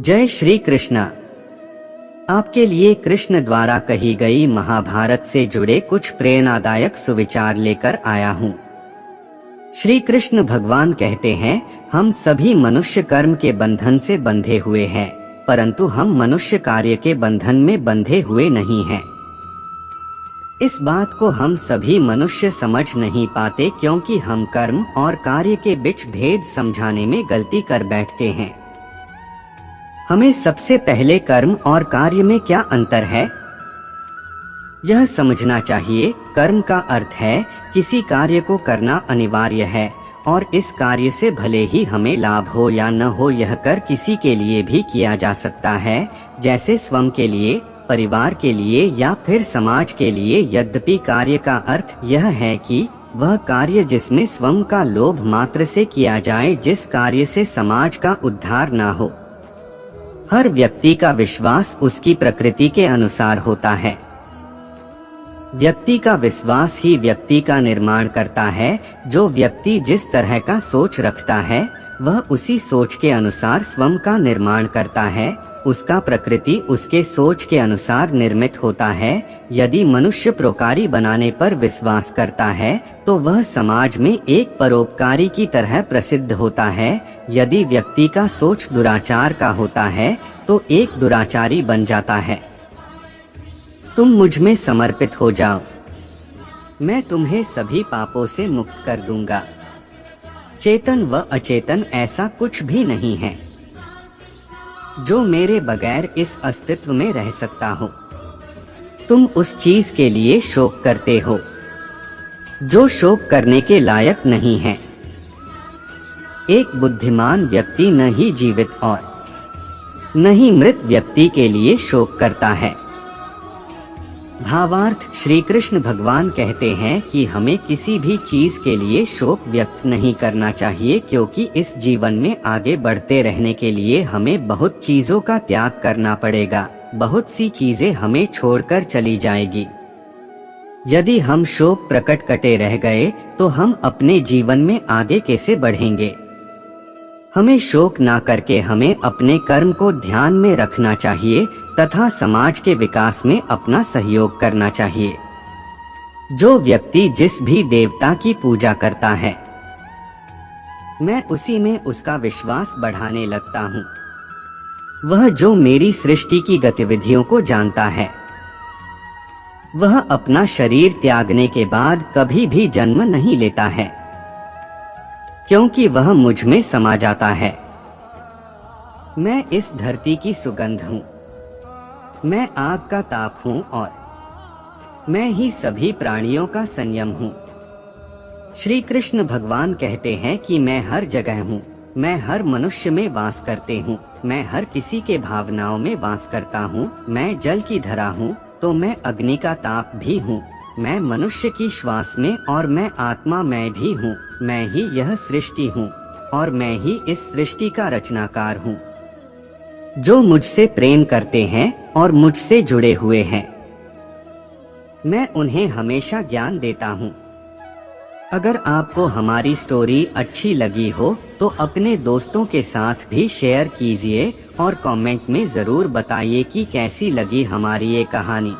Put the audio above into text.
जय श्री कृष्ण। आपके लिए कृष्ण द्वारा कही गई महाभारत से जुड़े कुछ प्रेरणादायक सुविचार लेकर आया हूँ। श्री कृष्ण भगवान कहते हैं, हम सभी मनुष्य कर्म के बंधन से बंधे हुए हैं, परंतु हम मनुष्य कार्य के बंधन में बंधे हुए नहीं हैं। इस बात को हम सभी मनुष्य समझ नहीं पाते क्योंकि हम कर्म और कार्य के बीच भेद समझाने में गलती कर बैठते हैं। हमें सबसे पहले कर्म और कार्य में क्या अंतर है, यह समझना चाहिए। कर्म का अर्थ है किसी कार्य को करना अनिवार्य है और इस कार्य से भले ही हमें लाभ हो या न हो, यह कर किसी के लिए भी किया जा सकता है, जैसे स्वयं के लिए, परिवार के लिए या फिर समाज के लिए। यद्यपि कार्य का अर्थ यह है कि वह कार्य जिसमें स्वयं का लोभ मात्र से किया जाए, जिस कार्य से समाज का उद्धार ना हो। हर व्यक्ति का विश्वास उसकी प्रकृति के अनुसार होता है। व्यक्ति का विश्वास ही व्यक्ति का निर्माण करता है। जो व्यक्ति जिस तरह का सोच रखता है, वह उसी सोच के अनुसार स्वयं का निर्माण करता है। उसका प्रकृति उसके सोच के अनुसार निर्मित होता है। यदि मनुष्य परोपकारी बनाने पर विश्वास करता है तो वह समाज में एक परोपकारी की तरह प्रसिद्ध होता है। यदि व्यक्ति का सोच दुराचार का होता है तो एक दुराचारी बन जाता है। तुम मुझ में समर्पित हो जाओ, मैं तुम्हें सभी पापों से मुक्त कर दूंगा। चेतन व अचेतन ऐसा कुछ भी नहीं है जो मेरे बगैर इस अस्तित्व में रह सकता हो। तुम उस चीज के लिए शोक करते हो जो शोक करने के लायक नहीं है। एक बुद्धिमान व्यक्ति न ही जीवित और न ही मृत व्यक्ति के लिए शोक करता है। भावार्थ, श्री कृष्ण भगवान कहते हैं कि हमें किसी भी चीज के लिए शोक व्यक्त नहीं करना चाहिए, क्योंकि इस जीवन में आगे बढ़ते रहने के लिए हमें बहुत चीजों का त्याग करना पड़ेगा। बहुत सी चीजें हमें छोड़कर चली जाएगी। यदि हम शोक प्रकट कटे रह गए तो हम अपने जीवन में आगे कैसे बढ़ेंगे। हमें शोक ना करके हमें अपने कर्म को ध्यान में रखना चाहिए तथा समाज के विकास में अपना सहयोग करना चाहिए। जो व्यक्ति जिस भी देवता की पूजा करता है, मैं उसी में उसका विश्वास बढ़ाने लगता हूँ। वह जो मेरी सृष्टि की गतिविधियों को जानता है, वह अपना शरीर त्यागने के बाद कभी भी जन्म नहीं लेता है, क्योंकि वह मुझ में समा जाता है। मैं इस धरती की सुगंध हूँ, मैं आग का ताप हूँ और मैं ही सभी प्राणियों का संयम हूँ। श्री कृष्ण भगवान कहते हैं कि मैं हर जगह हूँ, मैं हर मनुष्य में वास करते हूँ, मैं हर किसी के भावनाओं में वास करता हूँ। मैं जल की धरा हूँ तो मैं अग्नि का ताप भी हूँ। मैं मनुष्य की श्वास में और मैं आत्मा मैं भी हूँ। मैं ही यह सृष्टि हूँ और मैं ही इस सृष्टि का रचनाकार हूँ। जो मुझसे प्रेम करते हैं और मुझसे जुड़े हुए हैं, मैं उन्हें हमेशा ज्ञान देता हूँ। अगर आपको हमारी स्टोरी अच्छी लगी हो तो अपने दोस्तों के साथ भी शेयर कीजिए और कमेंट में जरूर बताइए कि कैसी लगी हमारी ये कहानी।